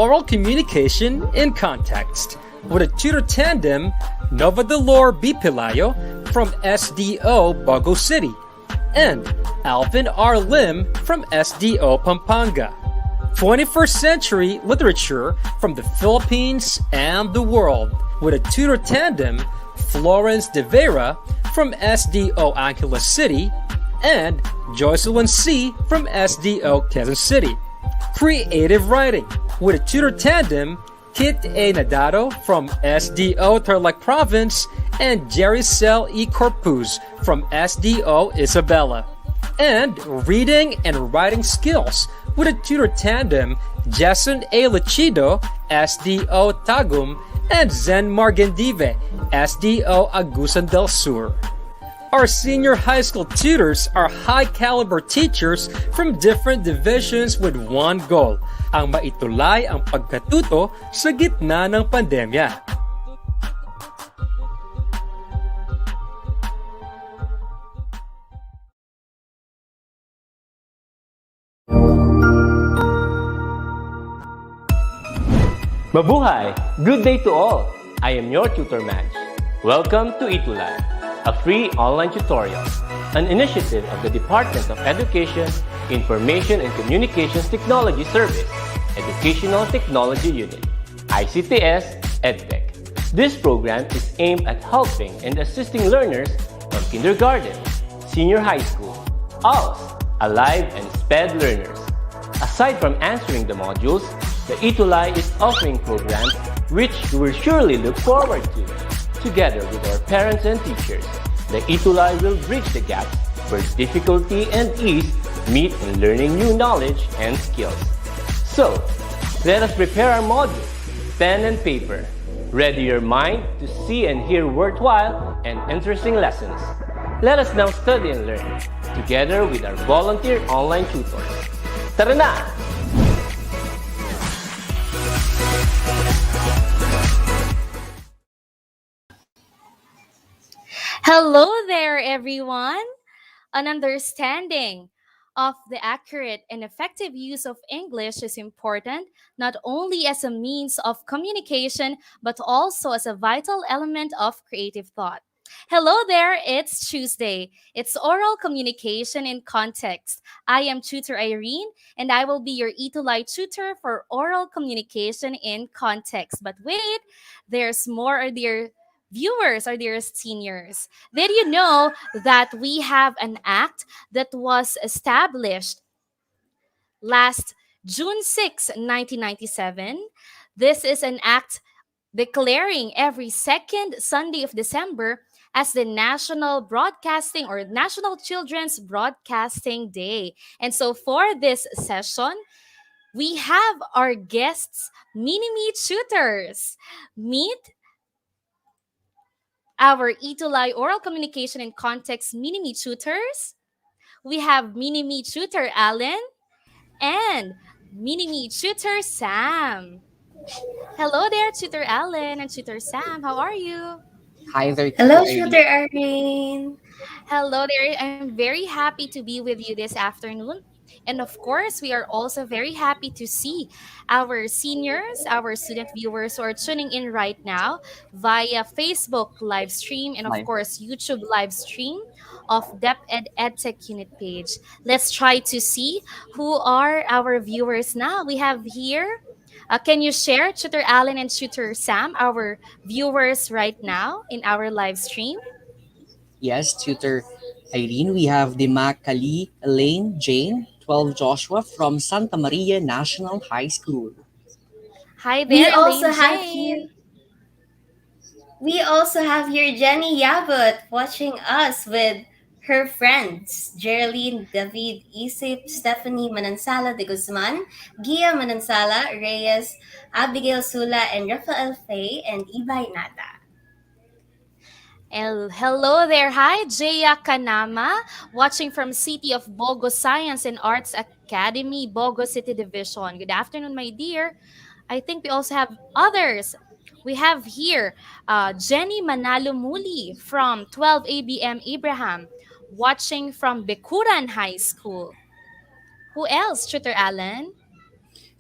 oral communication in context with a tutor tandem, Nova Dolor B. Pelayo from SDO Bago City and Alvin R. Lim from SDO Pampanga. 21st century literature from the Philippines and the world with a tutor tandem, Florence De Vera from SDO Angeles City and Jocelyn C. from SDO Quezon City. Creative writing with a tutor tandem, Kit A. Nadado from SDO Tarlac Province and Jerry Cel E. Corpuz from SDO Isabela. And reading and writing skills with a tutor tandem, Jason A. Lechido, SDO Tagum, and Zen Margendive, SDO Agusan del Sur. Our senior high school tutors are high-caliber teachers from different divisions with one goal, ang maitulay ang pagkatuto sa gitna ng pandemya. Mabuhay! Good day to all! I am your tutor Madge. Welcome to ETUlay, a free online tutorial, an initiative of the Department of Education, Information and Communications Technology Service, Educational Technology Unit, ICTS EdTech. This program is aimed at helping and assisting learners from kindergarten, senior high school, ALS, Alive and SPED learners. Aside from answering the modules, the ETUlay is offering programs which you will surely look forward to. Together with our parents and teachers, the ETUlay will bridge the gap where difficulty and ease meet in learning new knowledge and skills. So, let us prepare our modules, pen and paper. Ready your mind to see and hear worthwhile and interesting lessons. Let us now study and learn, together with our volunteer online tutors. Tara na! Hello there, everyone! An understanding of the accurate and effective use of English is important not only as a means of communication but also as a vital element of creative thought. Hello there, it's Tuesday. It's oral communication in context. I am Tutor Irene and I will be your ETUlay tutor for oral communication in context. But wait, there's more, dear viewers, or dear seniors. Did you know that we have an act that was established last June 6, 1997? This is an act declaring every second Sunday of December as the National Broadcasting or National Children's Broadcasting Day. And so for this session, we have our guests, mini-me tutors. Meet our ETUlay Oral Communication in Context mini-me tutors. We have mini-me tutor Alan and mini-me tutor Sam. Hello there, Tutor Alan and Tutor Sam. How are you? Hi there. Hello, Tutor Irene. Hello there. I'm very happy to be with you this afternoon. And of course, we are also very happy to see our seniors, our student viewers who are tuning in right now via Facebook live stream and of course YouTube live stream of DepEd EdTech Unit page. Let's try to see who are our viewers now. We have here, can you share, Tutor Alan and Tutor Sam, our viewers right now in our live stream? Yes, Tutor Irene, we have Dimakali Elaine Jane 12 Joshua from Santa Maria National High School. Hi there, We also have here Jenny Yabut watching us with her friends, Geraldine, David, Isip, Stephanie Manansala de Guzman, Gia Manansala, Reyes, Abigail Sula, and Rafael Fay, and Ibay Nata. Hello there. Hi, Jaya Kanama, watching from City of Bogo Science and Arts Academy, Bogo City Division. Good afternoon, my dear. I think we also have others. We have here Jenny Manalo Muli from 12 ABM Abraham, watching from Bekuran High School. Who else, Tutor Alan?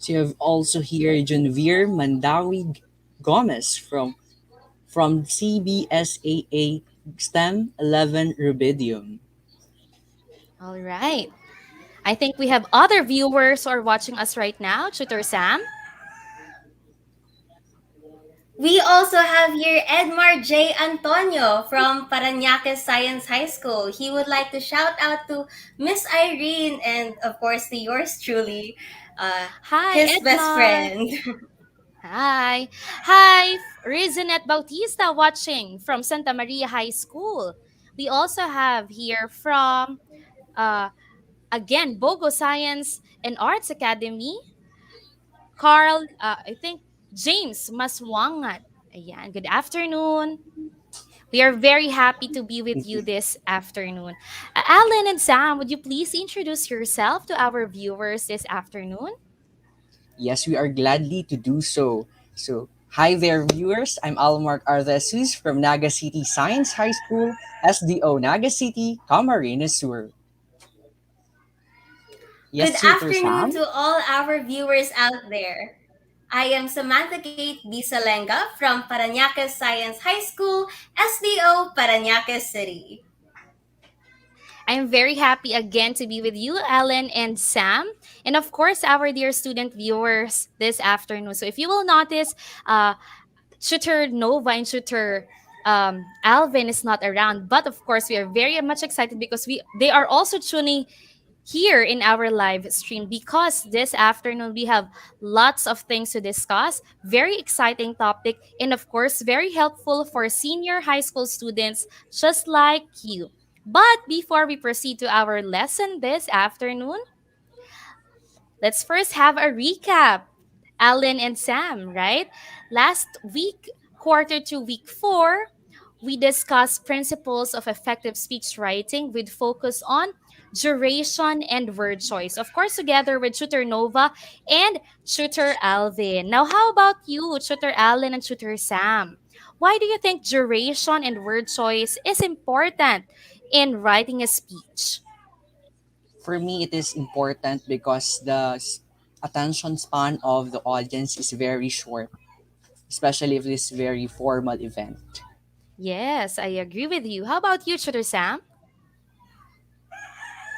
So you have also here Junvir Mandawi Gomez from CBSAA STEM 11 Rubidium. All right. I think we have other viewers who are watching us right now. Tutor Sam. We also have here Edmar J. Antonio from Parañaque Science High School. He would like to shout out to Miss Irene and, of course, to yours truly, uh, Hi, his best Edmar. friend. Hi. Hi, Rizanet Bautista watching from Santa Maria High School. We also have here from, uh, again, Bogo Science and Arts Academy, Carl, I think James Maswangat. Ayan, good afternoon. We are very happy to be with you this afternoon. Alan and Sam, would you please introduce yourself to our viewers this afternoon? Yes, we are gladly to do so. So, hi there, viewers. I'm Almark Ardesus from Naga City Science High School, SDO Naga City, Camarines Sur. Good Yes, Tutor afternoon Sam. to all our viewers out there. I am Samantha Kate Bisalenga from Parañaque Science High School, SDO, Parañaque City. I'm very happy again to be with you, Alan and Sam, and of course, our dear student viewers this afternoon. So, if you will notice, Tutor Nova and Tutor Alvin is not around, but of course, we are very much excited because they are also tuning here in our live stream because this afternoon we have lots of things to discuss, very exciting topic, and of course very helpful for senior high school students just like you. But before we proceed to our lesson this afternoon, let's first have a recap. Alan and Sam, right? Last week, quarter to week 4, we discussed principles of effective speech writing with focus on duration and word choice. Of course, together with Tutor Nova and Tutor Alvin. Now, how about you, Tutor Allen and Tutor Sam? Why do you think duration and word choice is important in writing a speech? For me, it is important because attention span of the audience is very short, especially if this very formal event. Yes, I agree with you. How about you, Tutor Sam?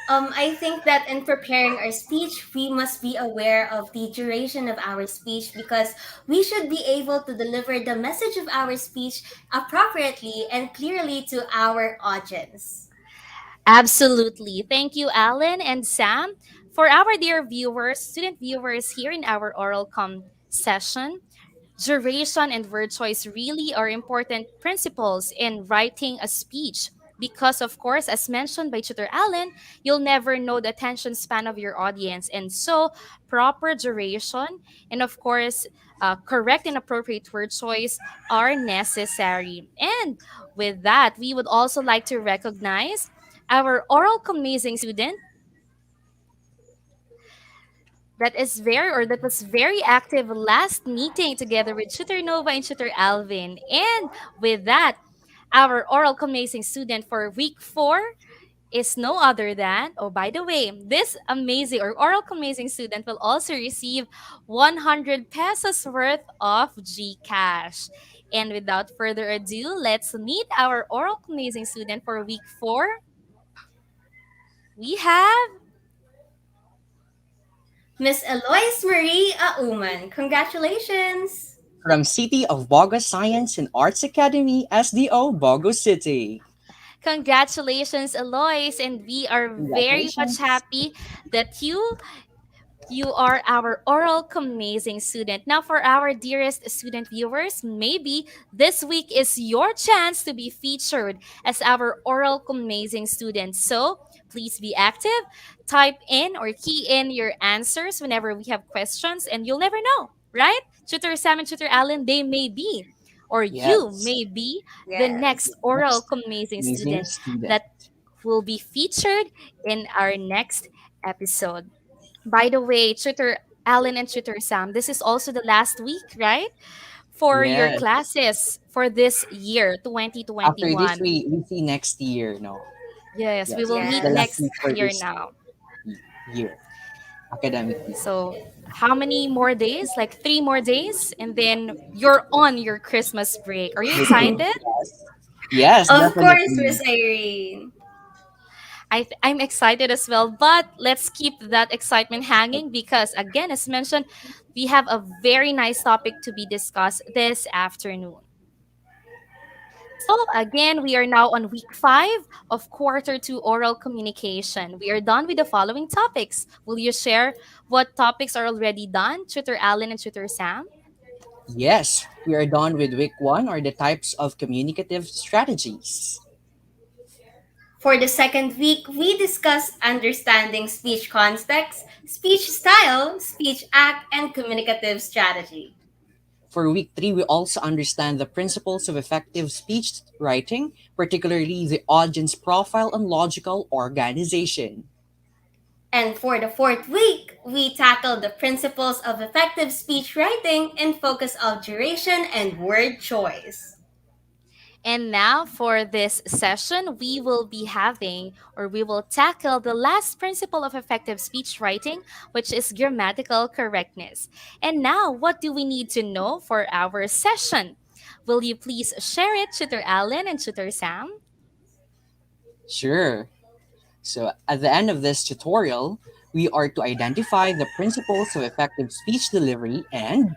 I think that in preparing our speech, we must be aware of the duration of our speech because we should be able to deliver the message of our speech appropriately and clearly to our audience. Absolutely. Thank you, Alan and Sam. For our dear viewers, student viewers here in our oral com session, duration and word choice really are important principles in writing a speech. Because, of course, as mentioned by Tutor Allen, you'll never know the attention span of your audience. And so, proper duration and, of course, correct and appropriate word choice are necessary. And with that, we would also like to recognize our oral amazing student that was very active last meeting together with Tutor Nova and Tutor Alvin. And with that, our oral amazing student for week 4 is no other than, oh, by the way, this amazing or oral amazing student will also receive 100 pesos worth of GCash. And without further ado, let's meet our oral amazing student for week 4. We have Miss Eloise Marie Auman, congratulations! From City of Bogo Science and Arts Academy, SDO Bogo City. congratulations, Alois, and we are very much Congratulations. happy that you are our oral amazing student. Now, for our dearest student viewers, maybe this week is your chance to be featured as our oral amazing student. So please be active, type in or key in your answers whenever we have questions, and you'll never know, right? Tutor Sam and Tutor Allen, they may be, or you Yes. may be, the Yes. next oral Next amazing amazing student student. that will be featured in our next episode. By the way, Tutor Allen and Tutor Sam, this is also the last week, right? For your Yes. classes for this year, After this, 2021. we see next year, no? Yes, we Yes, will this is meet the last Yes. next week for year this now. year. academic year. So, how many more days? Like 3 more days, and then you're on your Christmas break. Are you excited? Yes. Yes, Of course, definitely. Miss Irene. I'm excited as well, but let's keep that excitement hanging because, again, as mentioned, we have a very nice topic to be discussed this afternoon. So, again, we are now on week 5 of quarter 2 oral communication. We are done with the following topics. Will you share what topics are already done, Tutor Allen and Tutor Sam? Yes, we are done with week one or the types of communicative strategies. For the second week, we discussed understanding speech context, speech style, speech act, and communicative strategy. For week three, we also understand the principles of effective speech writing, particularly the audience profile and logical organization. And for the fourth week, we tackled the principles of effective speech writing and focus of duration and word choice. And now for this session, we will be having or we will tackle the last principle of effective speech writing, which is grammatical correctness. And now, what do we need to know for our session? Will you please share it, Tutor Allen and Tutor Sam? Sure. So, at the end of this tutorial, we are to identify the principles of effective speech delivery and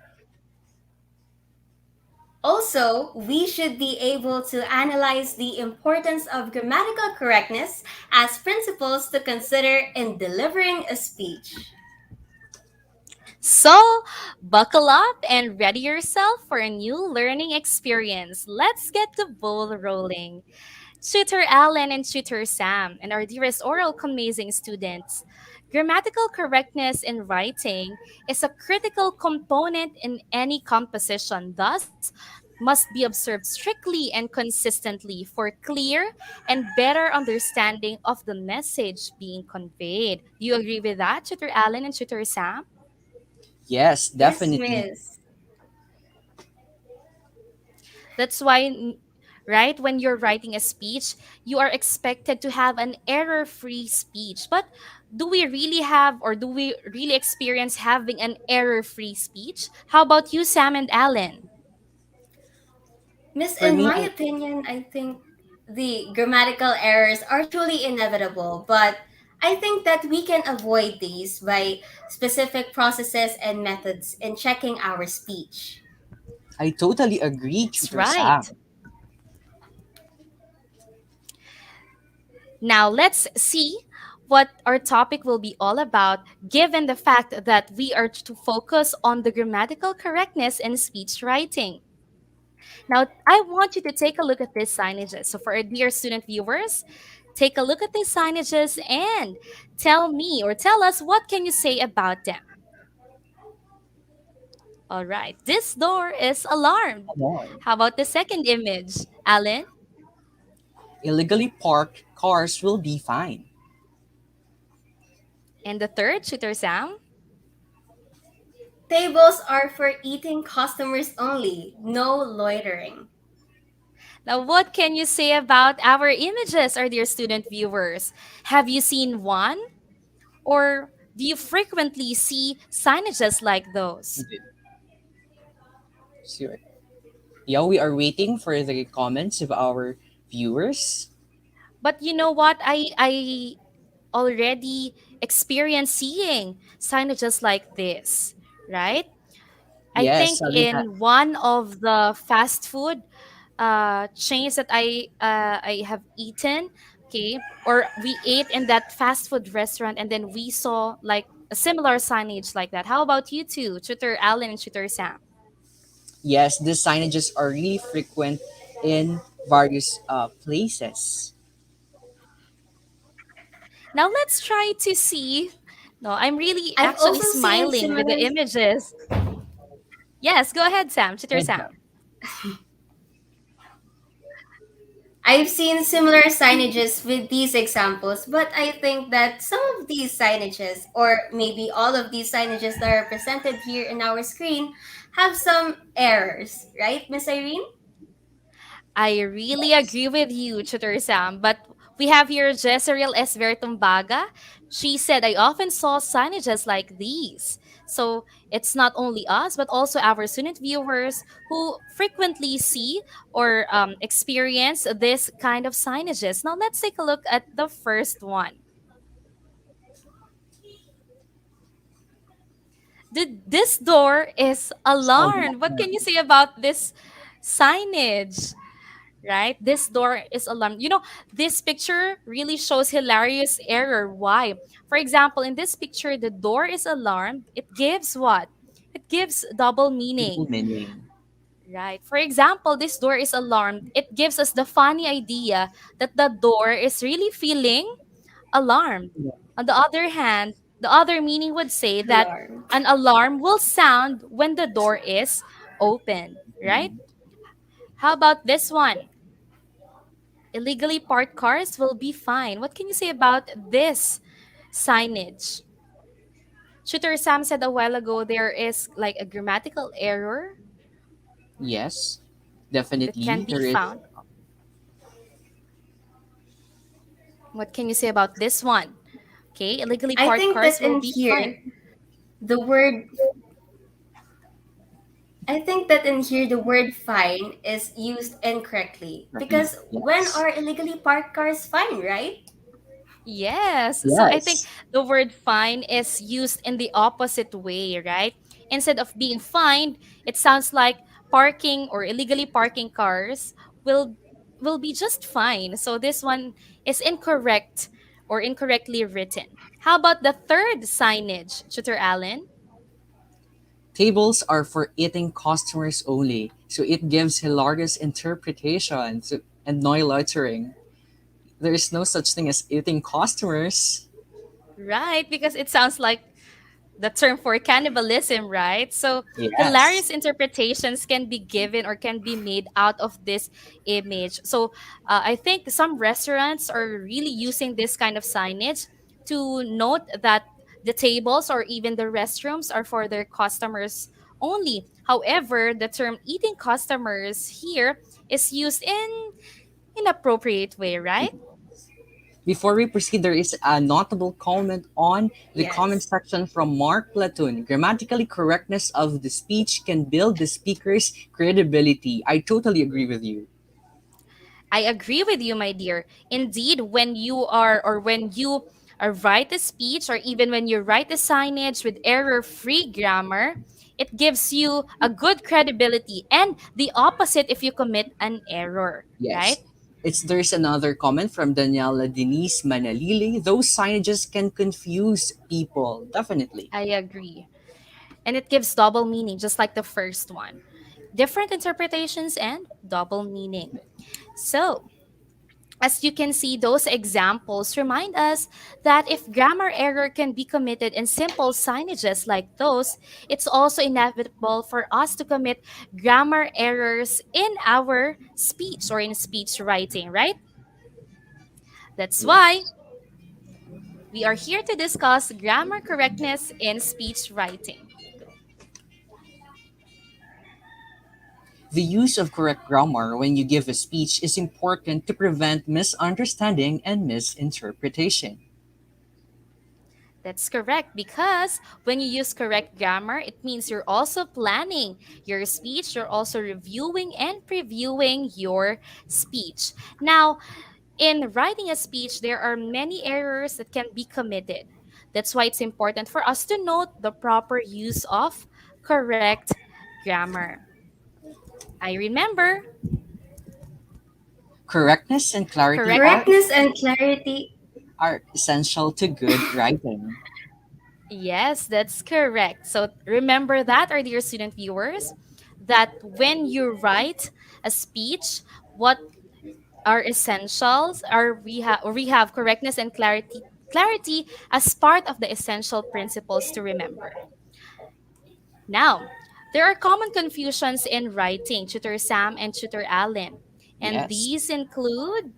Also, we should be able to analyze the importance of grammatical correctness as principles to consider in delivering a speech. So, buckle up and ready yourself for a new learning experience. Let's get the ball rolling. Tutor Allen and Tutor Sam, and our dearest oral amazing students. Grammatical correctness in writing is a critical component in any composition, thus, must be observed strictly and consistently for clear and better understanding of the message being conveyed. Do you agree with that, Tutor Allen and Tutor Sam? yes, Yes, definitely. Miss. That's why, right, when you're writing a speech, you are expected to have an error free speech. But do we really have or do we really experience having an error free speech? How about you, Sam and Alan? Miss, For in me, my opinion, I think the grammatical errors are truly inevitable, but I think that we can avoid these by specific processes and methods in checking our speech. I totally agree, That's Tutor Sam. right. Now let's see what our topic will be all about, given the fact that we are to focus on the grammatical correctness in speech writing. Now, I want you to take a look at these signages. So, for our dear student viewers, take a look at these signages and tell me or tell us what can you say about them. All right, this door is alarmed. Come on. How about the second image, Alan? Illegally parked cars will be fined. And the third, Tutor Sam? Tables are for eating customers only, no loitering. Now, what can you say about our images, our dear student viewers? Have you seen one? Or do you frequently see signages like those? Sure. Yeah, we are waiting for the comments of our viewers. But you know what? I already experienced seeing signages like this, right? I Yes, think Salina. in one of the fast food chains that I have eaten, okay, or we ate in that fast food restaurant, and then we saw like a similar signage like that. How about you two, Tutor Allen and Tutor Sam? Yes, these signages are really frequent in various places. Now let's try to see. No, I'm really I've actually also seen smiling with the similar images. Yes, go ahead, Sam. Tutor Good Sam. job. I've seen similar signages with these examples, but I think that some of these signages, or maybe all of these signages that are presented here in our screen, have some errors, right, Miss Irene? I really agree with you, Tutor Sam. But We have here Jezreel S. Vertumbaga. She said, I often saw signages like these. So it's not only us, but also our student viewers who frequently see or experience this kind of signages. Now let's take a look at the first one. This door is Oh, alarmed. What can you say about this signage? Right? This door is alarmed. This picture really shows hilarious error. Why? For example, in this picture, the door is alarmed. It gives what? It gives double meaning. double meaning. Right. For example, this door is alarmed. It gives us the funny idea that the door is really feeling alarmed. On the other hand, the other meaning would say that Alarmed. an alarm will sound when the door is open, right? How about this one? Illegally parked cars will be fined. What can you say about this signage? Shooter Sam said a while ago there is like a grammatical error Yes, that can definitely. be There is. found. What can you say about this one? Okay, illegally I parked think cars that will in be fined. here, the word I think that in here the word fine is used incorrectly Correctly. because when Yes. are illegally parked cars fine, right? Yes. So I think Yes. the word fine is used in the opposite way, right? Instead of being fined, it sounds like parking or illegally parking cars will will be just fine. So this one is incorrect or incorrectly written. How about the third signage, Tutor Allen? Tables are for eating customers only, so it gives hilarious interpretations and no loitering. There is no such thing as eating customers. Right, because it sounds like the term for cannibalism, right? So hilarious Yes. interpretations can be given or can be made out of this image. So I think some restaurants are really using this kind of signage to note that the tables or even the restrooms are for their customers only. However, the term eating customers here is used in inappropriate way, right? Before we proceed, there is a notable comment on the comment Yes. section from Mark Platoon. Grammatically correctness of the speech can build the speaker's credibility. I totally agree with you. I agree with you, my dear. Indeed, when you are or when you write a speech or even when you write a signage with error free grammar, it gives you a good credibility and the opposite if you commit an error, right? Yes. There's another comment from Daniela Denise Manalili. Those signages can confuse people. Definitely. I agree. And it gives double meaning, just like the first one. Different interpretations and double meaning. So, as you can see, those examples remind us that if grammar error can be committed in simple signages like those, it's also inevitable for us to commit grammar errors in our speech or in speech writing, right? That's why Yes. we are here to discuss grammar correctness in speech writing. The use of correct grammar when you give a speech is important to prevent misunderstanding and misinterpretation. That's correct because when you use correct grammar, it means you're also planning your speech, you're also reviewing and previewing your speech. Now, in writing a speech, there are many errors that can be committed. That's why it's important for us to note the proper use of correct grammar. I remember Correctness and clarity correct. Correctness and clarity. are essential to good writing. Yes, that's correct. So remember that, our dear student viewers, that when you write a speech, what are essentials are we have correctness and clarity as part of the essential principles to remember. Now, there are common confusions in writing, Tutor Sam and Tutor Allen, and Yes. these include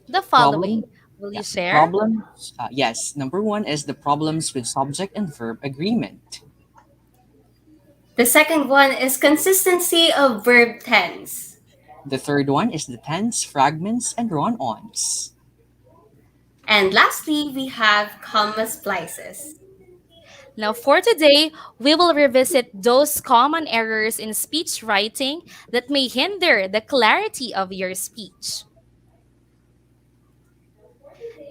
the Problem. following. Will Yeah. you share? Problems. Yes. Number one is the problems with subject and verb agreement. The second one is consistency of verb tense. The third one is the tense, fragments, and run-ons. And lastly, we have comma splices. Now, for today, we will revisit those common errors in speech writing that may hinder the clarity of your speech.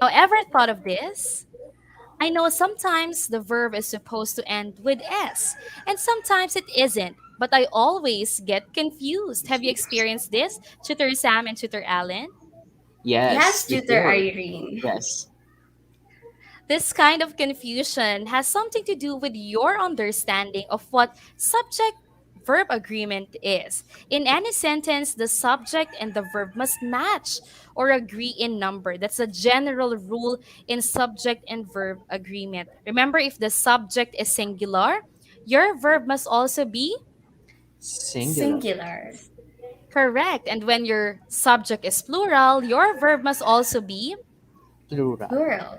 Now, ever thought of this? I know sometimes the verb is supposed to end with S, and sometimes it isn't, but I always get confused. Have you experienced this, Tutor Sam and Tutor Allen? Yes, Yes, tutor before. Irene. Yes. This kind of confusion has something to do with your understanding of what subject verb agreement is. In any sentence, the subject and the verb must match or agree in number. That's a general rule in subject and verb agreement. Remember, if the subject is singular, your verb must also be Singular. Singular. correct. And when your subject is plural, your verb must also be Plural. Plural.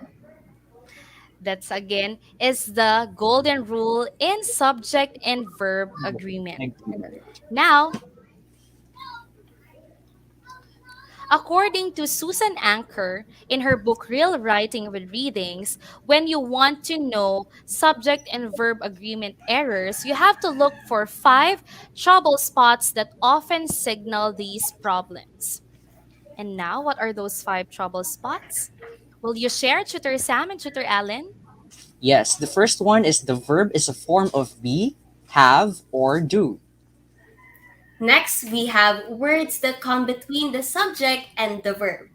that's again is the golden rule in subject and verb agreement. Agreement. Now, according to Susan Anker in her book Real Writing with Readings, when you want to know subject and verb agreement errors, you have to look for 5 trouble spots that often signal these problems. And now, what are those 5 trouble spots? Will you share, Tutor Sam and Tutor Allen? Yes, the first one is the verb is a form of be, have, or do. Next, we have words that come between the subject and the verb.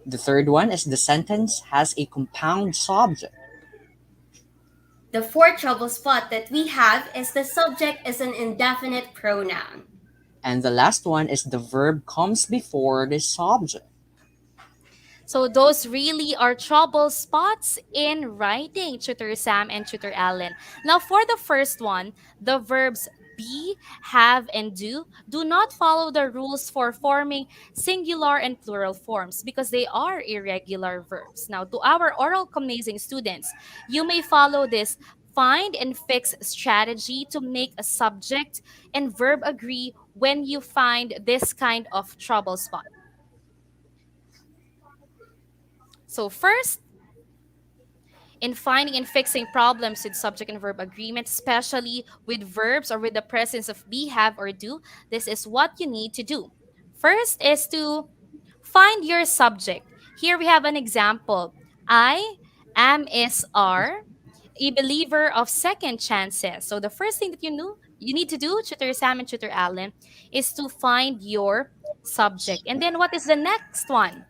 The third one is the sentence has a compound subject. The fourth trouble spot that we have is the subject is an indefinite pronoun. And the last one is the verb comes before the subject. So those really are trouble spots in writing, Tutor Sam and Tutor Allen. Now for the first one, the verbs be, have, and do not follow the rules for forming singular and plural forms because they are irregular verbs. Now to our oral commencing students, you may follow this find and fix strategy to make a subject and verb agree when you find this kind of trouble spot. So first, in finding and fixing problems with subject and verb agreement, especially with verbs or with the presence of be, have, or do, this is what you need to do. First is to find your subject. Here we have an example. I am is are a believer of second chances. So the first thing that you need to do, Tutor Sam and Tutor Allen, is to find your subject. And then what is the next one?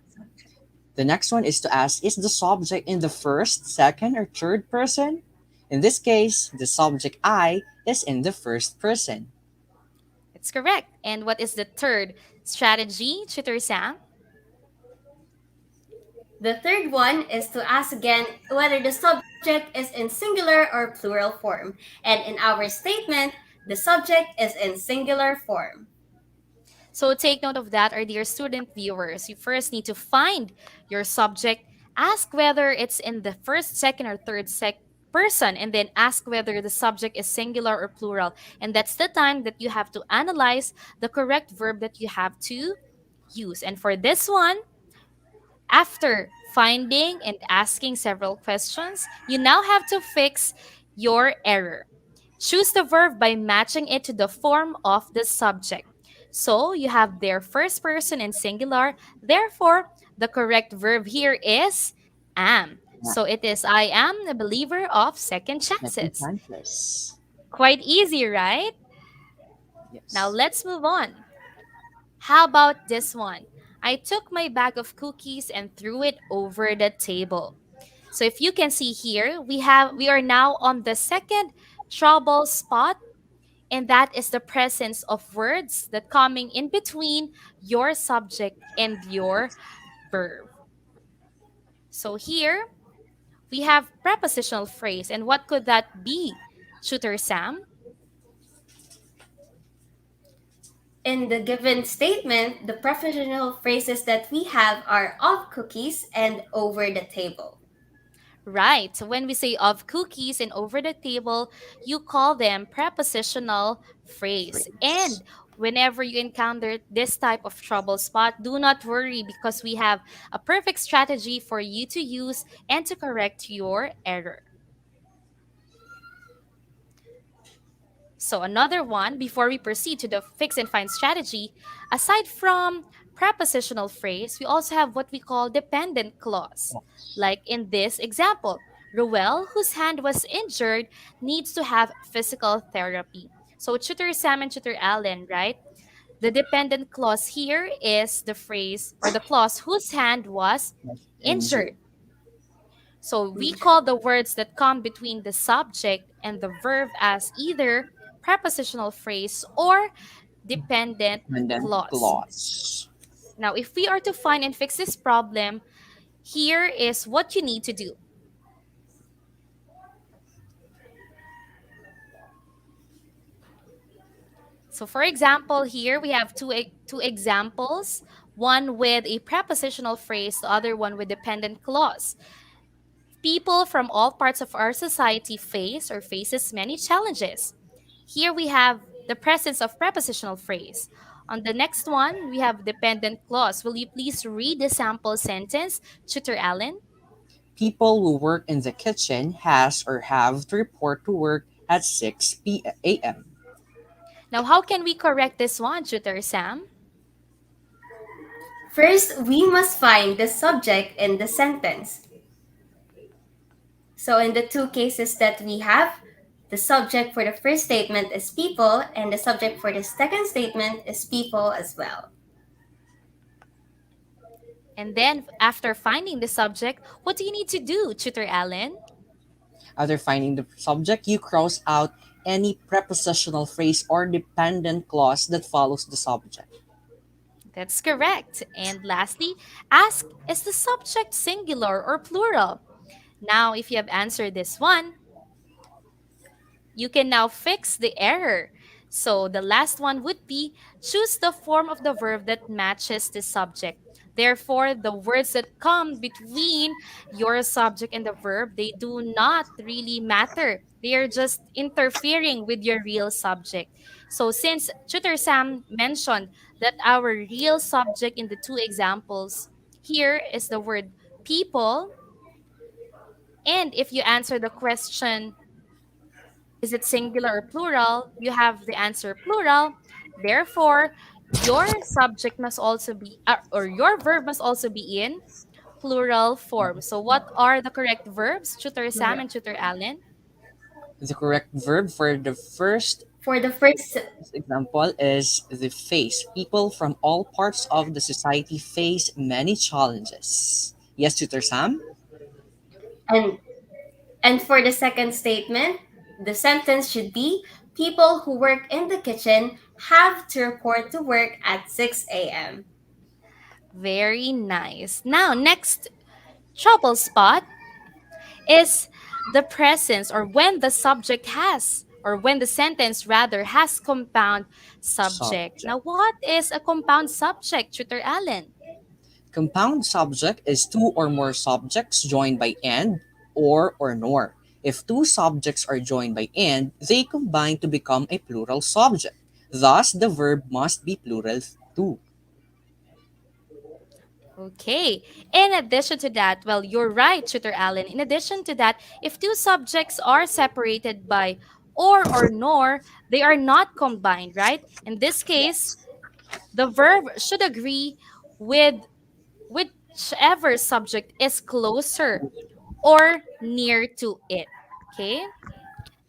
The next one is to ask, is the subject in the first, second, or third person? In this case, the subject I is in the first person. It's correct. And what is the third strategy, Tutor Sam? The third one is to ask again whether the subject is in singular or plural form. And in our statement, the subject is in singular form. So take note of that, our dear student viewers. You first need to find your subject, ask whether it's in the first, second, or third person, and then ask whether the subject is singular or plural. And that's the time that you have to analyze the correct verb that you have to use. And for this one, after finding and asking several questions, you now have to fix your error. Choose the verb by matching it to the form of the subject. So you have their first person and singular. Therefore, the correct verb here is am. So it is I am a believer of second Second chances. chances. Quite easy, right? Yes. Now let's move on. How about this one? I took my bag of cookies and threw it over the table. So if you can see here, we are now on the second trouble spot, and that is the presence of words that coming in between your subject and your verb. So here we have prepositional phrase, and what could that be, Tutor Sam? In the given statement, the prepositional phrases that we have are of cookies and over the table. Right. So when we say of cookies and over the table, you call them prepositional phrase. Phrase. And Whenever you encounter this type of trouble spot, do not worry because we have a perfect strategy for you to use and to correct your error. So, another one, before we proceed to the fix and find strategy, aside from prepositional phrase, we also have what we call dependent clause. Like in this example, Ruel, whose hand was injured, needs to have physical therapy. So, Tutor Sam and Tutor Allen, right? The dependent clause here is the phrase or the clause whose hand was Injured. injured. So we call the words that come between the subject and the verb as either prepositional phrase or dependent And then clause. clause. Now, if we are to find and fix this problem, here is what you need to do. So, for example, here we have two examples, one with a prepositional phrase, the other one with dependent clause. People from all parts of our society face or faces many challenges. Here we have the presence of prepositional phrase. On the next one, we have dependent clause. Will you please read the sample sentence, Tutor Allen? People who work in the kitchen has or have to report to work at 6 a.m. Now, how can we correct this one, Tutor Sam? First, we must find the subject in the sentence. So in the two cases that we have, the subject for the first statement is people, and the subject for the second statement is people as well. And then, after finding the subject, what do you need to do, Tutor Allen? After finding the subject, you cross out any prepositional phrase or dependent clause that follows the subject. That's correct. And lastly, ask, is the subject singular or plural? Now, if you have answered this one, you can now fix the error. So the last one would be choose the form of the verb that matches the subject. Therefore, the words that come between your subject and the verb, they do not really matter. They are just interfering with your real subject. So since Tutor Sam mentioned that our real subject in the two examples here is the word people, and if you answer the question, is it singular or plural? You have the answer plural. Therefore, your subject must also be, or your verb must also be in plural form. So, what are the correct verbs, Tutor Sam and Tutor Allen? The correct verb for the first For the first example is the face. People from all parts of the society face many challenges. Yes, Tutor Sam? and and for the second statement, the sentence should be people who work in the kitchen have to report to work at 6 a.m. Very nice. Now, next trouble spot is the presence or when the subject has or when the sentence rather has compound subject. Subject. Now, what is a compound subject, Tutor Allen? Compound subject is two or more subjects joined by and, or nor. If two subjects are joined by and, they combine to become a plural subject. Thus, the verb must be plural too. Okay. In addition to that, well, you're right, Tutor Allen. In addition to that, if two subjects are separated by or nor, they are not combined, right? In this case, Yes. the verb should agree with whichever subject is closer or near to it. Okay?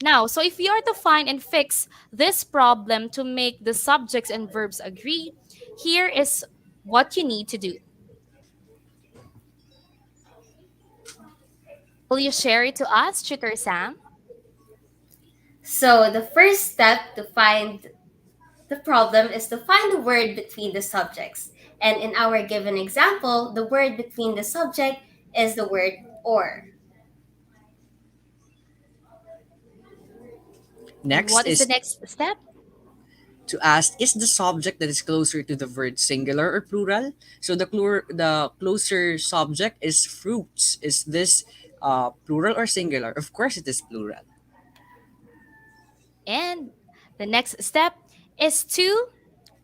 Now, so if you are to find and fix this problem to make the subjects and verbs agree, here is what you need to do. Will you share it to us, Tutor Sam? So the first step to find the problem is to find the word between the subjects. And in our given example, the word between the subject is the word or. And Next what is the is next step? to ask, is the subject that is closer to the verb singular or plural? So the closer subject is fruits. Is this plural or singular? Of course, it is plural. And the next step is to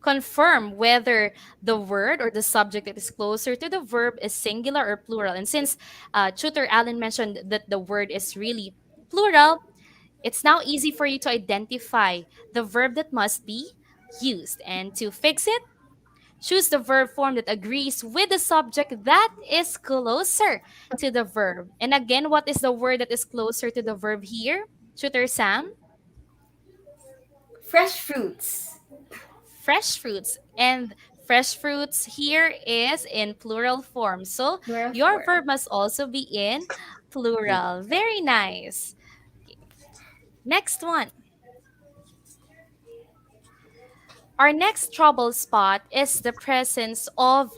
confirm whether the word or the subject that is closer to the verb is singular or plural. And since Tutor Allen mentioned that the word is really plural, it's now easy for you to identify the verb that must be used. And to fix it, choose the verb form that agrees with the subject that is closer to the verb. And again, what is the word that is closer to the verb here? Tutor Sam? Fresh fruits. Fresh fruits. And fresh fruits here is in plural form. So Plural your form. verb must also be in plural. Very nice. Next one. Our next trouble spot is the presence of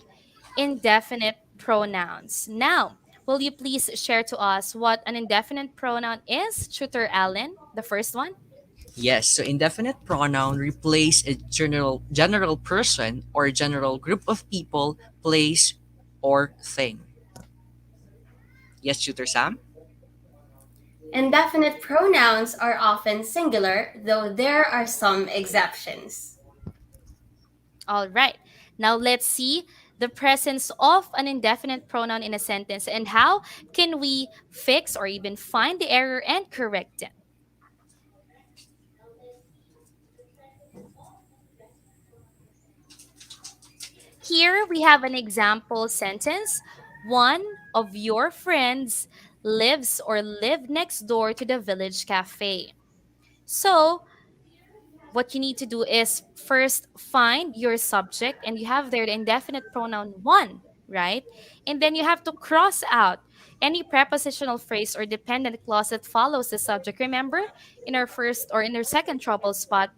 indefinite pronouns. Now, will you please share to us what an indefinite pronoun is, Tutor Allen? The first one? Yes, so indefinite pronoun replace a general person or general group of people, place, or thing. Yes, Tutor Sam? Indefinite pronouns are often singular, though there are some exceptions. All right. Now let's see the presence of an indefinite pronoun in a sentence and how can we fix or even find the error and correct it. Here we have an example sentence. One of your friends lives or lived next door to the village cafe. So, what you need to do is first find your subject and you have there the indefinite pronoun one, right? And then you have to cross out any prepositional phrase or dependent clause that follows the subject. Remember, in our first or in our second trouble spot,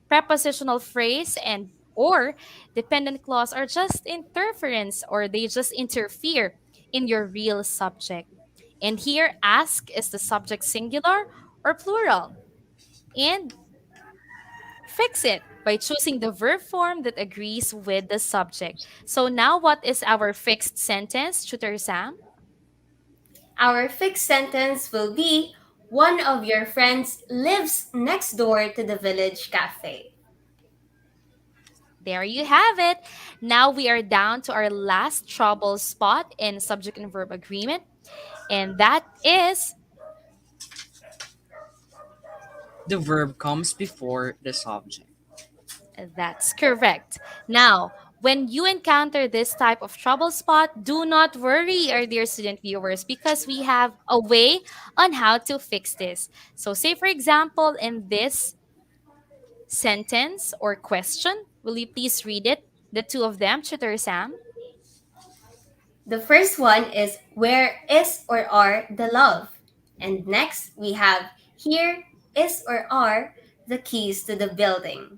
prepositional phrase and or dependent clause are just interference or they just interfere in your real subject. And here, ask is the subject singular or plural. And fix it by choosing the verb form that agrees with the subject. So now what is our fixed sentence, Tutor Sam? Our fixed sentence will be one of your friends lives next door to the village cafe. There you have it. Now we are down to our last trouble spot in subject and verb agreement, and that is The verb comes before the subject. that's correct. Now, when you encounter this type of trouble spot, do not worry, our dear student viewers, because we have a way on how to fix this. So, say for example, in this sentence or question, will you please read it? The two of them, Tutor Sam. The first one is where is or are the love? And next we have here is or are the keys to the building.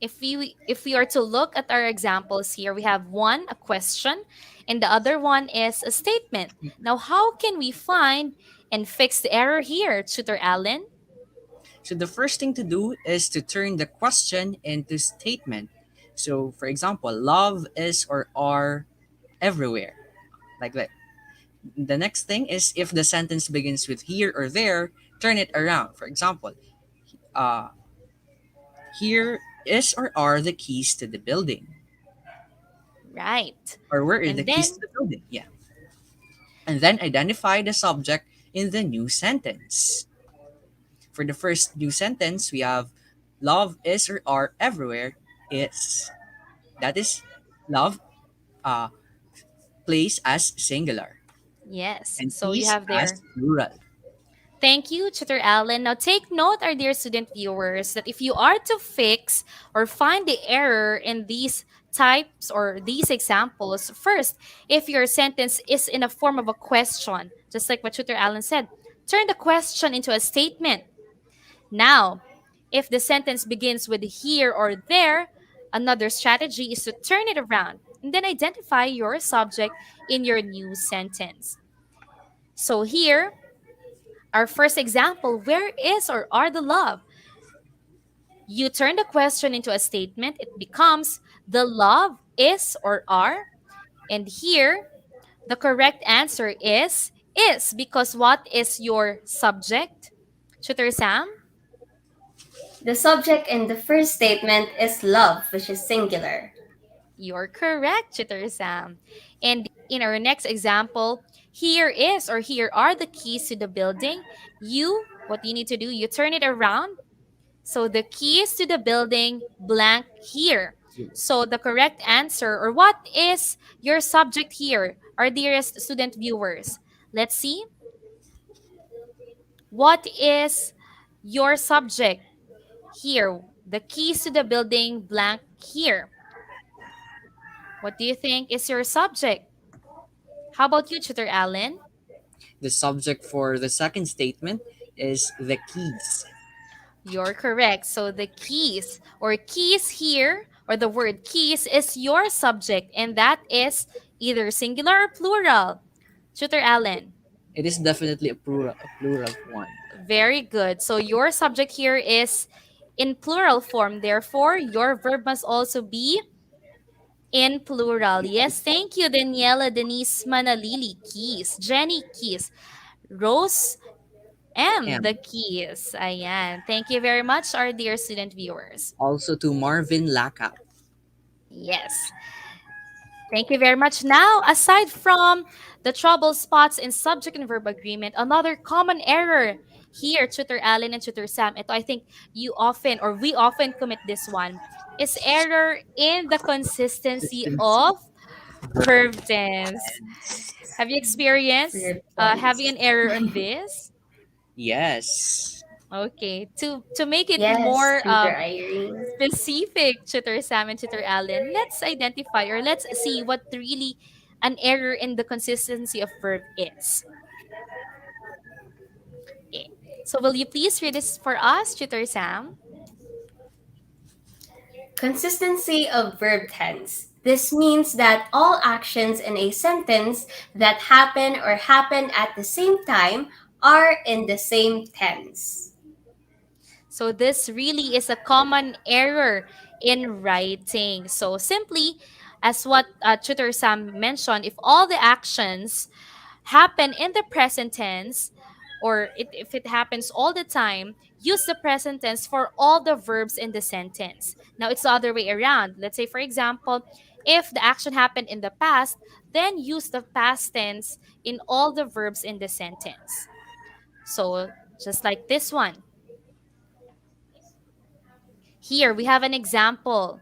If we are to look at our examples here, we have one a question and the other one is a statement. Now, how can we find and fix the error here, Tutor Allen? So the first thing to do is to turn the question into statement. So for example, love is or are everywhere. Like that. The next thing is if the sentence begins with here or there, turn it around. For example, uh, here is or are the keys to the building. Right. Or where are the And keys to then the building? Yeah. And then identify the subject in the new sentence. For the first new sentence, we have love is or are everywhere is. That is love uh, placed as singular yes, and so you keys have as there. plural. Thank you, Tutor Allen. Now take note, our dear student viewers, that if you are to fix or find the error in these types or these examples, first, if your sentence is in a form of a question, just like what Tutor Allen said, turn the question into a statement. Now, if the sentence begins with here or there, another strategy is to turn it around and then identify your subject in your new sentence. So here, our first example, where is or are the love? You turn the question into a statement, it becomes the love is or are. And here, the correct answer is because what is your subject? Tutor Sam? The subject in the first statement is love, which is singular. You're correct, Tutor Sam. And in our next example, here is or here are the keys to the building. What you need to do, you turn it around. So the keys to the building blank here. So the correct answer, or what is your subject here, our dearest student viewers? Let's see. What is your subject here? The keys to the building blank here. What do you think is your subject? How about you, Tutor Allen? The subject for the second statement is the keys. You're correct. So the keys or keys here, or the word keys, is your subject, and that is either singular or plural. Tutor Allen. It is definitely a plural one. Very good. So your subject here is in plural form. Therefore, your verb must also be in plural. Yes, thank you, Daniela, Denise, Manalili, Keys, Jenny, Keys, Rose, M, the M. keys. Ayan. Thank you very much, our dear student viewers. Also to Marvin Lacap. Yes. Thank you very much. Now, aside from the trouble spots in subject and verb agreement, another common error here, Tutor Allen and Tutor Sam, ito I think you often or we often commit this one, is error in the consistency of verb tense. Have you experienced Verb tense. having an error on this? Yes. Okay. To make it Yes, more Tutor Irene. specific, Tutor Sam and Tutor Allen, let's identify or let's see what really an error in the consistency of verb is. Okay. So will you please read this for us, Tutor Sam? Consistency of verb tense. This means that all actions in a sentence that happen or happen at the same time are in the same tense. So this really is a common error in writing. So simply, as what Tutor Sam mentioned, if all the actions happen in the present tense, or if it happens all the time, use the present tense for all the verbs in the sentence. Now it's the other way around. Let's say, for example, if the action happened in the past, then use the past tense in all the verbs in the sentence. So just like this one. Here we have an example.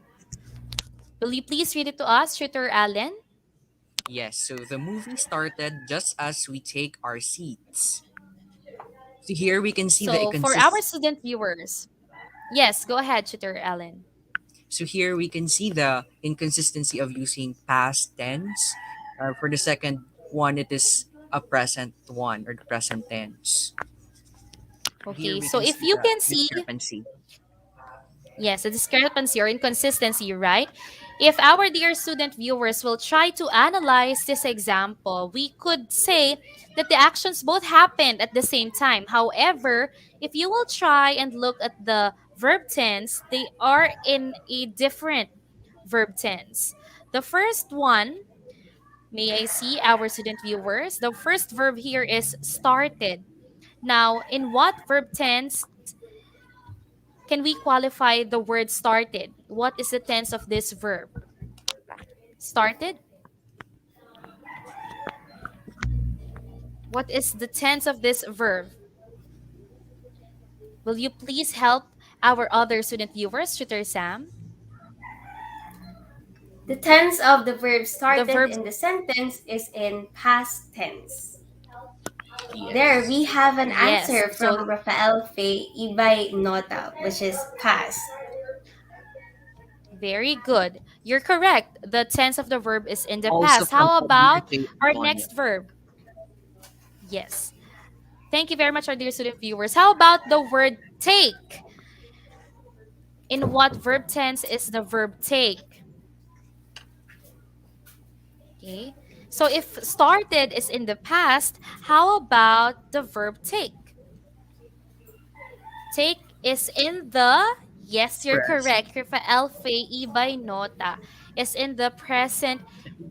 Will you please read it to us, Tutor Allen? Yes, so the movie started just as we take our seats. So here we can see the So for our student viewers, yes, go ahead, Tutor Allen. So here we can see the inconsistency of using past tense. For the second one, it is a present one or the present tense. Here Okay, we so can if see you the can see, discrepancy. yes, a discrepancy or inconsistency, right? If our dear student viewers will try to analyze this example, we could say that the actions both happened at the same time. However, if you will try and look at the verb tense, they are in a different verb tense. The first one, may I see our student viewers? The first verb here is started. Now, in what verb tense can we qualify the word started? What is the tense of this verb? Started? What is the tense of this verb? Will you please help our other student viewers, Tutor Sam? The tense of the verb The started verb, in the sentence is in past tense. There Yes. we have an yes. answer So from Rafael Fe Ibay Nota, which is past. very good. You're correct. The tense of the verb is in the Also past. from How about our Antonio. next verb? Yes. Thank you very much, our dear student viewers. How about the word take? In what verb tense is the verb take? Okay. So if started is in the past, how about the verb take? Take is in the, yes, you're Press. correct. Rafael Fei by nota is in the present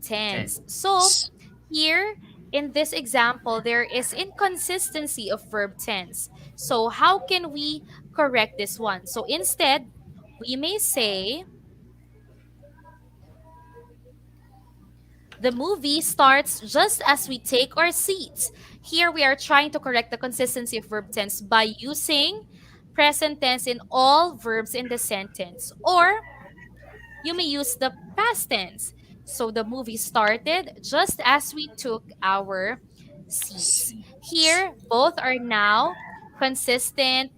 tense. So Tense. here in this example, there is inconsistency of verb tense. So how can we correct this one. So instead, we may say, the movie starts just as we take our seats. Here we are trying to correct the consistency of verb tense by using present tense in all verbs in the sentence. Or you may use the past tense. So the movie started just as we took our seats. Seats. Here, both are now consistent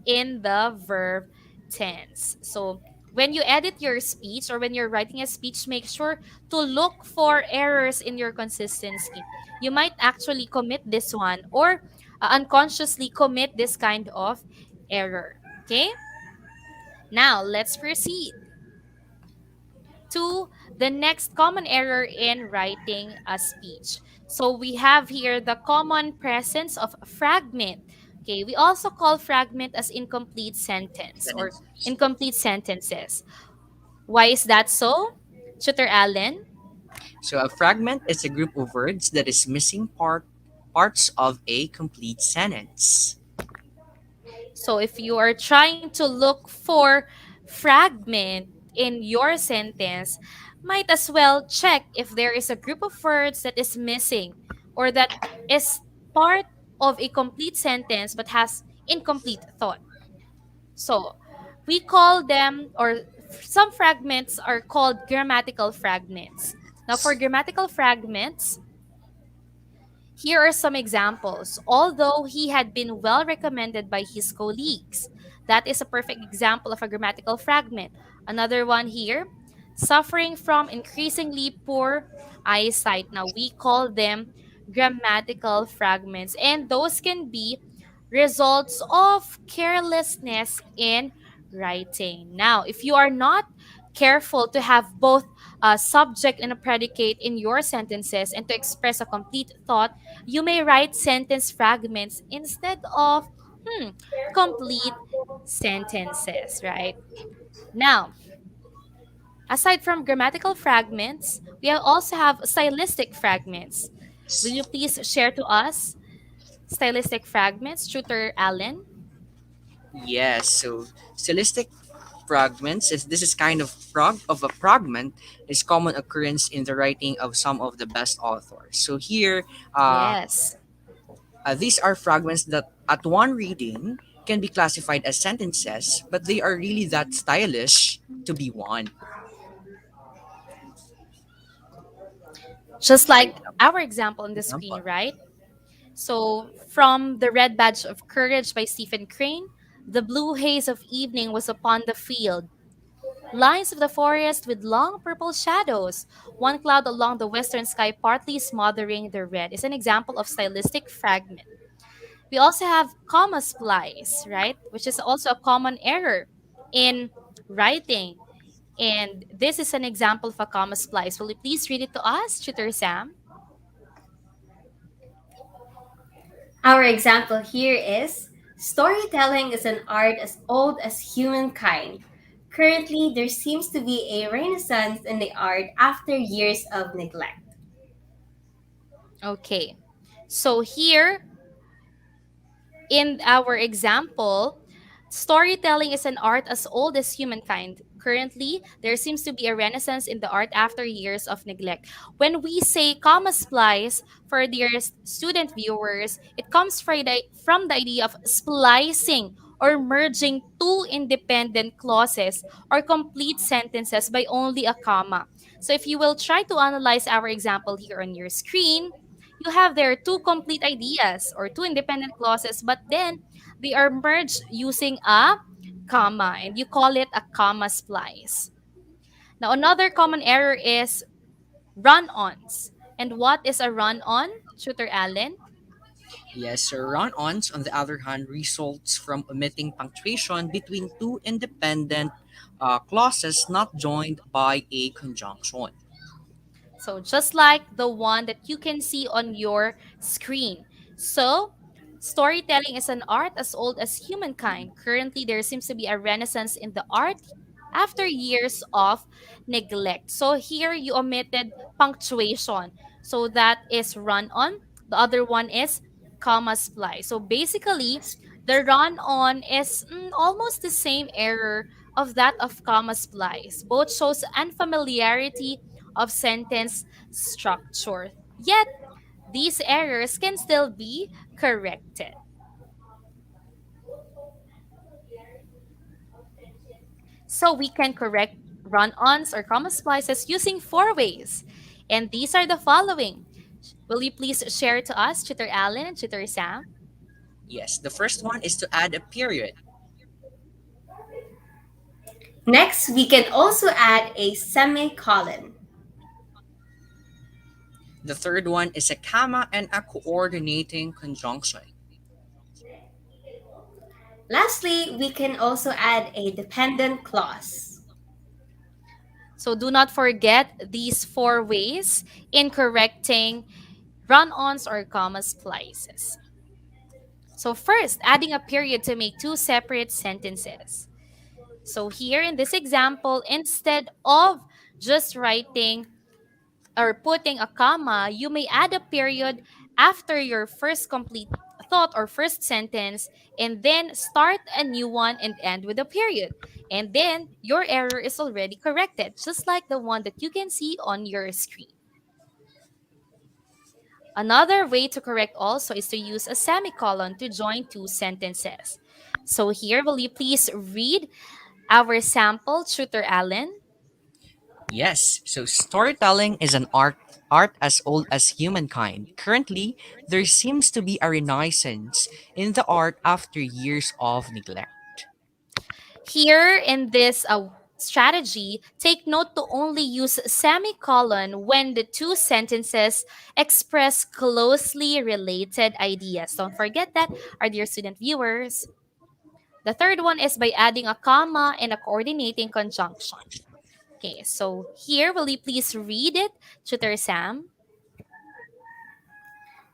in the verb tense. So when you edit your speech or when you're writing a speech, make sure to look for errors in your consistency. You might actually commit this one or unconsciously commit this kind of error. Okay? Now, let's proceed to the next common error in writing a speech. So we have here the common presence of fragment. Okay, we also call fragment as incomplete sentence or Sentences. incomplete sentences. Why is that so? Tutor Allen? So a fragment is a group of words that is missing parts of a complete sentence. So if you are trying to look for fragment in your sentence, might as well check if there is a group of words that is missing or that is part of a complete sentence but has incomplete thought. So we call them, or some fragments are called grammatical fragments. Now, for grammatical fragments, here are some examples. Although he had been well recommended by his colleagues, that is a perfect example of a grammatical fragment. Another one here, suffering from increasingly poor eyesight. Now, we call them grammatical fragments, and those can be results of carelessness in writing. Now, if you are not careful to have both a subject and a predicate in your sentences and to express a complete thought, you may write sentence fragments instead of complete sentences, right? Now, aside from grammatical fragments, also have stylistic fragments. Will you please share to us stylistic fragments, Tutor Allen? Yes, so stylistic fragments is this is kind of a fragment is common occurrence in the writing of some of the best authors. So here, Yes. these are fragments that at one reading can be classified as sentences, but they are really that stylish to be one. Just For like example, our example on the example. screen, right? So, from The Red Badge of Courage by Stephen Crane, the blue haze of evening was upon the field. Lines of the forest with long purple shadows, one cloud along the western sky partly smothering the red, is an example of stylistic fragment. We also have comma splice, right? Which is also a common error in writing. And this is an example of a comma splice. Will you please read it to us, Tutor Sam? Our example here is storytelling is an art as old as humankind. Currently, there seems to be a renaissance in the art after years of neglect. Okay. So here in our example, storytelling is an art as old as humankind. Currently, there seems to be a renaissance in the art after years of neglect. When we say comma splice, for dear student viewers, it comes from the idea of splicing or merging two independent clauses or complete sentences by only a comma. So if you will try to analyze our example here on your screen, you have there two complete ideas or two independent clauses, but then they are merged using a comma, and you call it a comma splice. Now, another common error is run-ons. And what is a run-on, Tutor Allen? Yes, so run-ons, on the other hand, results from omitting punctuation between two independent clauses not joined by a conjunction. So just like the one that you can see on your screen. So storytelling is an art as old as humankind. Currently, there seems to be a renaissance in the art after years of neglect. So here you omitted punctuation. So that is run on. The other one is comma splice. So basically, The run-on is almost the same error of that of comma splice. Both shows unfamiliarity of sentence structure. Yet, these errors can still be corrected. So we can correct run-ons or comma splices using four ways. And these are the following. Will you please share to us, Tutor Allen and Tutor Sam? Yes, the first one is to add a period. Next, we can also add a semicolon. The third one is a comma and a coordinating conjunction. Lastly, we can also add a dependent clause. So do not forget these four ways in correcting run-ons or comma splices. So first, adding a period to make two separate sentences. So here in this example, instead of just writing or putting a comma, you may add a period after your first complete thought or first sentence and then start a new one and end with a period. And then your error is already corrected, just like the one that you can see on your screen. Another way to correct also is to use a semicolon to join two sentences. So here, will you please read our sample, Tutor Allen? Yes, so storytelling is an art as old as humankind. Currently, there seems to be a renaissance in the art after years of neglect. Here in this strategy, take note to only use semicolon when the two sentences express closely related ideas. Don't forget that, our dear student viewers. The third one is by adding a comma and a coordinating conjunction. Okay, so here, will you please read it, Tutor Sam?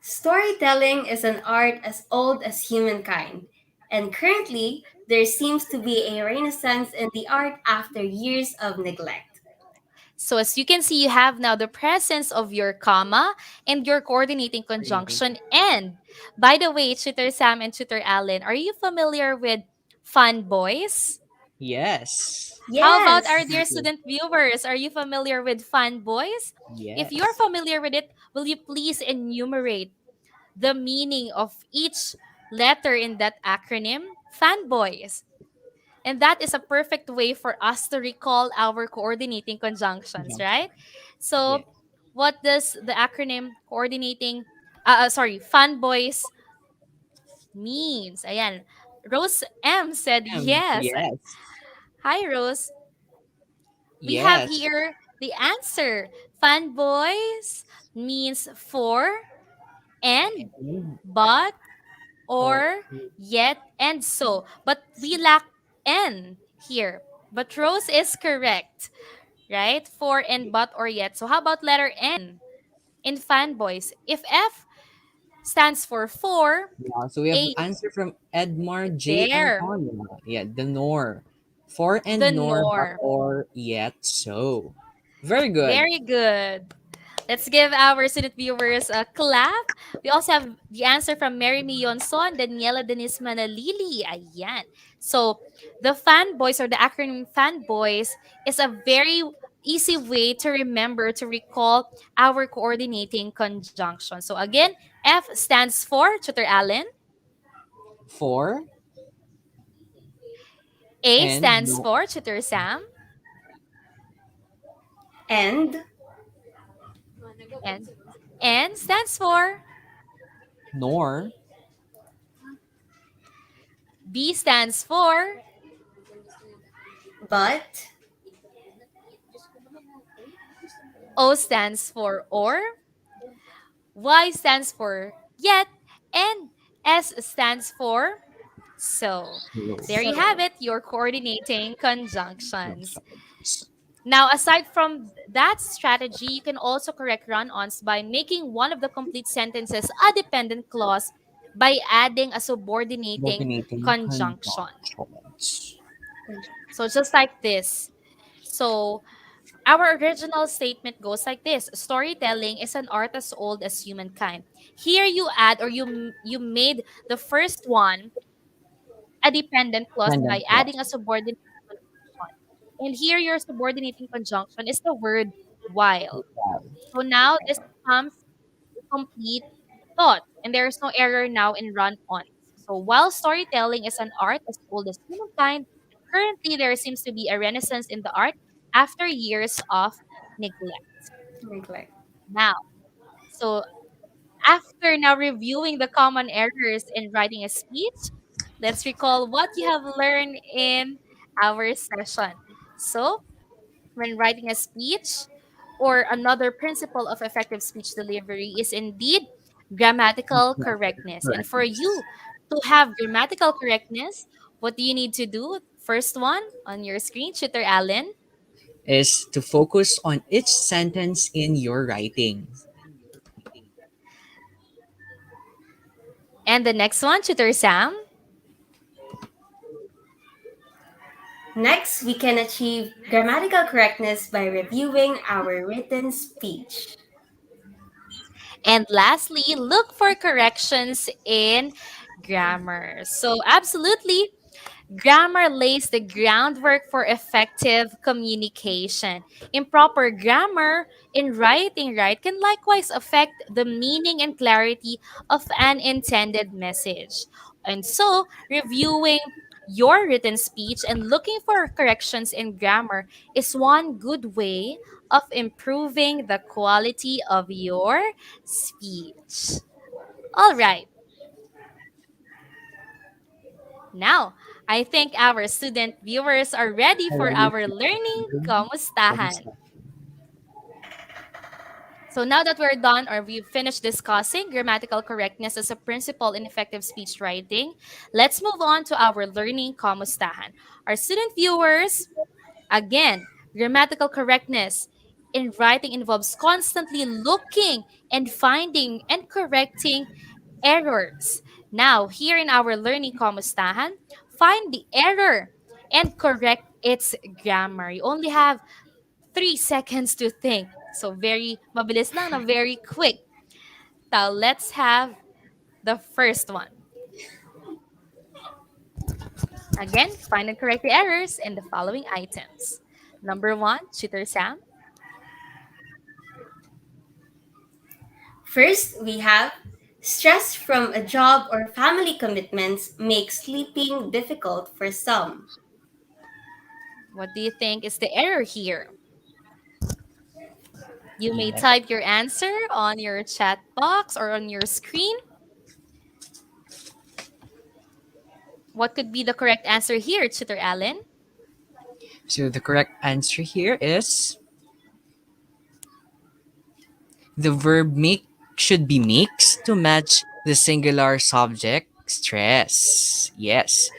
Storytelling is an art as old as humankind, and currently there seems to be a renaissance in the art after years of neglect. So as you can see, you have now the presence of your comma and your coordinating conjunction. And by the way, Tutor Sam and Tutor Allen, are you familiar with Fanboys? Yes. How about our Yes, dear student viewers? Are you familiar with Fanboys? If you're Yes. familiar with it, will you please enumerate the meaning of each letter in that acronym? Fanboys. And that is a perfect way for us to recall our coordinating conjunctions, Conjunction. right? So, Yeah. what does the acronym coordinating, fanboys means? Ayan. Rose M said yes. Yes. Hi, Rose. We have Yes. here the answer. Fanboys means for, and, And but, or or, yet, and so. But we lack N here. But Rose is correct, right? For, and, but, or, yet. So how about letter N in fanboys? If F stands for, yeah, so we have A, answer from Edmar J. there, Antonio. Yeah, the nor. For the and nor but nor. or yet so. Very good. Very good. Let's give our student viewers a clap. We also have the answer from Mary Mionson, Daniela Denise Manalili. Ayan. So, the fanboys or the acronym fanboys is a very easy way to remember to recall our coordinating conjunction. So, again, F stands for Tutor Allen, For A and stands no, for Tutor Sam, and and N stands for, nor B stands for, but, O stands for or, Y stands for yet, and S stands for so. There you so. have so. it, your coordinating conjunctions. Conjunctions. Now, aside from that strategy, you can also correct run-ons by making one of the complete sentences a dependent clause by adding a subordinating Subordinating conjunction. conjunctions. So just like this. So our original statement goes like this: storytelling is an art as old as humankind. Here you add, or you made the first one a dependent clause by Dependent adding a clause. subordinate conjunction. And here, your subordinating conjunction is the word while. Wow. So now this becomes a complete thought, and there is no error now in run-ons. So while storytelling is an art as old as humankind, currently there seems to be a renaissance in the art after years of neglect. Neglect. Now, so after now reviewing the common errors in writing a speech, let's recall what you have learned in our session. So, when writing a speech, or another principle of effective speech delivery is indeed grammatical correctness. And for Correctness you to have grammatical correctness, what do you need to do? First one on your screen, Tutor Allen. is to focus on each sentence in your writing. And the next one, Tutor Sam. Next, we can achieve grammatical correctness by reviewing our written speech. And lastly, look for corrections in grammar. So, absolutely, grammar lays the groundwork for effective communication. Improper grammar in writing, right, can likewise affect the meaning and clarity of an intended message. And so, reviewing your written speech and looking for corrections in grammar is one good way of improving the quality of your speech. All right. Now, I think our student viewers are ready for Already our learning learning. kamustahan. So now that we're done or we've finished discussing grammatical correctness as a principle in effective speech writing, let's move on to our learning kamustahan. Our student viewers, again, grammatical correctness in writing involves constantly looking and finding and correcting errors. Now, here in our learning kamustahan, find the error and correct its grammar. You only have 3 seconds to think. So very mabilis lang na very quick. Now, let's have the first one. Again, find and correct the errors in the following items. Number one, Tutor Sam. First, we have stress from a job or family commitments makes sleeping difficult for some. What do you think is the error here? You may Yeah. type your answer on your chat box or on your screen. What could be the correct answer here, Tutor Allen? So the correct answer here is the verb make should be mixed to match the singular subject stress. Yes,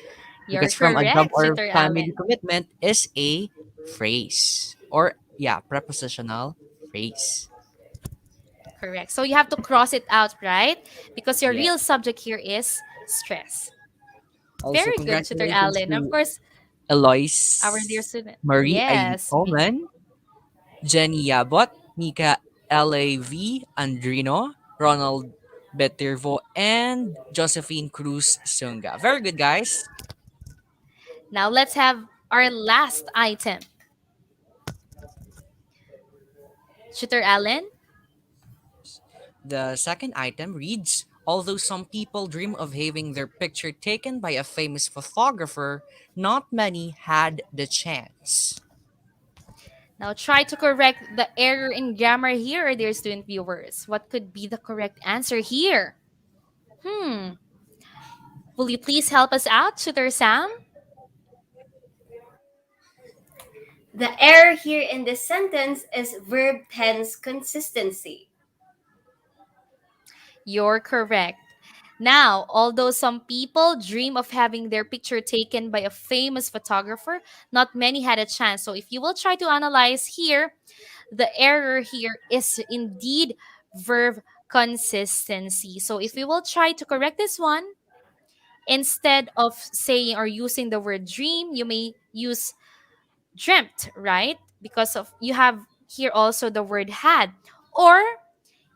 You're because from a job correct, or Tutor family Allen. commitment is a phrase or yeah, prepositional phrase. Correct. So you have to cross it out, right? Because your Yes. real subject here is stress. Also, Very good, Tutor congratulations Allen. Of to course, our dear Eloise, student. Marie Aileen Yes. Coleman, Jenny Yabot, Nika LAV Andrino, Ronald Betervo, and Josephine Cruz Sunga. Very good, guys. Now let's have our last item. Tutor Allen. The second item reads, although some people dream of having their picture taken by a famous photographer, not many had the chance. Now try to correct the error in grammar here, dear student viewers. What could be the correct answer here? Hmm. Will you please help us out, Tutor Sam? The error here in this sentence is verb tense consistency. You're correct. Now, although some people dream of having their picture taken by a famous photographer, not many had a chance. So, if you will try to analyze here, the error here is indeed verb consistency. So, if we will try to correct this one, instead of saying or using the word dream, you may use dreamt, right? Because of you have here also the word had. Or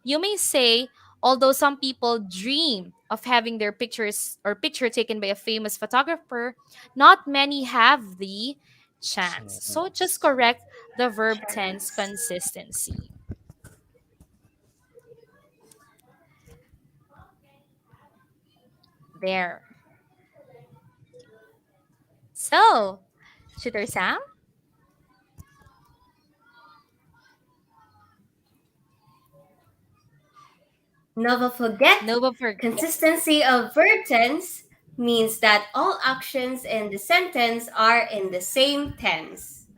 you may say, although some people dream of having their picture taken by a famous photographer, not many have the chance. So just correct the verb tense consistency. There. So, Shooter Sam? Never forget, Nova for consistency of verb tense means that all actions in the sentence are in the same tense.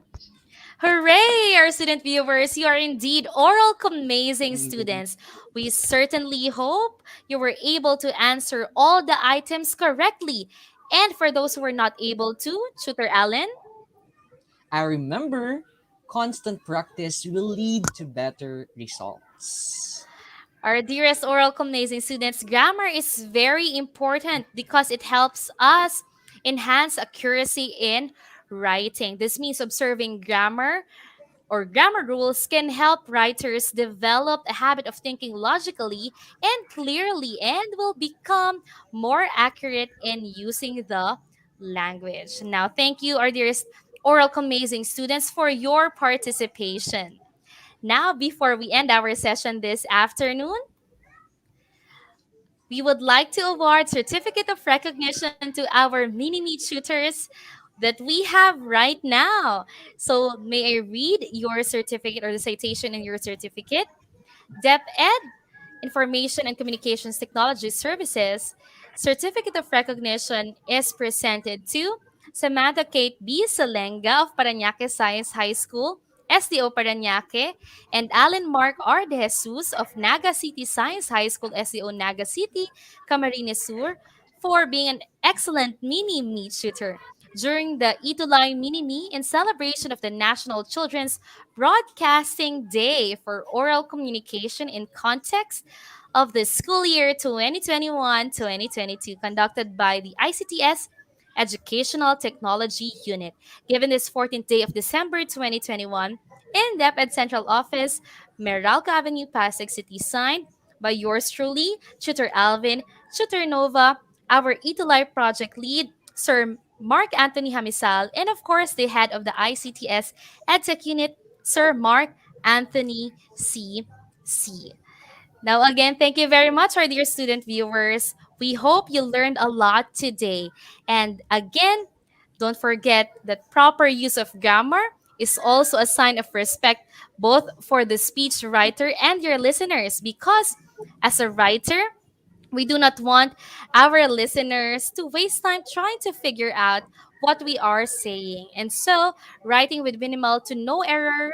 Hooray, our student viewers! You are indeed oral amazing students. We certainly hope you were able to answer all the items correctly. And for those who were not able to, Tutor Allen, I remember constant practice will lead to better results. our dearest oral amazing students, grammar is very important because it helps us enhance accuracy in writing. This means observing grammar or grammar rules can help writers develop a habit of thinking logically and clearly and will become more accurate in using the language. Now, thank you, our dearest oral amazing students, for your participation. Now, before we end our session this afternoon, we would like to award certificate of recognition to our mini-me tutors that we have right now. So may I read your certificate or the citation in your certificate? DepEd Information and Communications Technology Services Certificate of Recognition is presented to Samantha Kate B. Salenga of Parañaque Science High School, SDO Parañaque, and Alan Mark R. De Jesus of Naga City Science High School, SDO Naga City, Camarines Sur, for being an excellent mini-me tutor. During the ETUlay Mini-Me in celebration of the National Children's Broadcasting Day for Oral Communication in Context of the school year 2021-2022, conducted by the ICT's Educational Technology Unit, given this 14th day of December 2021 in DepEd Central Office, Meralco Avenue, Pasig City, signed by yours truly, Tutor Alvin, Tutor Nova, our ETUlay project lead, Sir Mark Anthony Hamisal, and of course, the head of the ICTS EdTech Unit, Sir Mark Anthony C.C. Now, again, thank you very much, our dear student viewers. We hope you learned a lot today. And again, don't forget that proper use of grammar is also a sign of respect both for the speech writer and your listeners, because as a writer, we do not want our listeners to waste time trying to figure out what we are saying. And so, writing with minimal to no error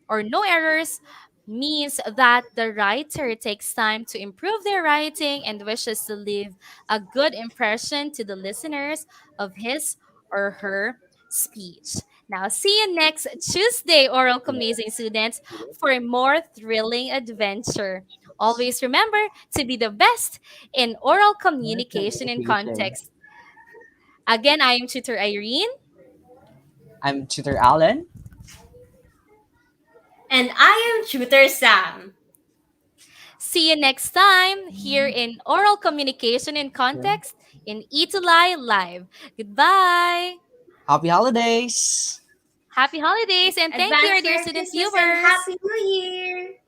or no errors means that the writer takes time to improve their writing and wishes to leave a good impression to the listeners of his or her speech. Now, see you next Tuesday, oral amazing students, for more thrilling adventure. Always remember to be the best in oral communication in context. Again, I am Tutor Irene. I'm Tutor Allen. And I am Tutor Sam. See you next time here in Oral Communication in Context in ETUlay Live. Goodbye. Happy holidays. Happy holidays and thank you, our dear Merry student Christmas viewers. and Happy New Year!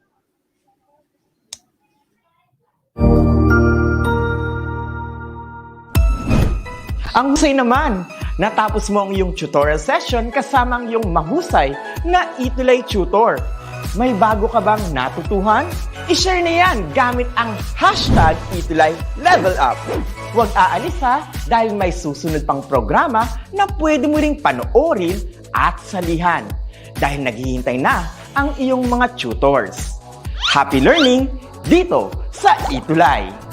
Ang husay naman! Natapos mo ang iyong tutorial session kasama ang iyong mahusay na ETUlay tutor. May bago ka bang natutuhan? I-share na yan gamit ang hashtag #ETUlayLevelUp. Huwag aalis ha, dahil may susunod pang programa na pwede mo ring panoorin at salihan. Dahil naghihintay na ang iyong mga tutors. Happy learning dito sa ETUlay!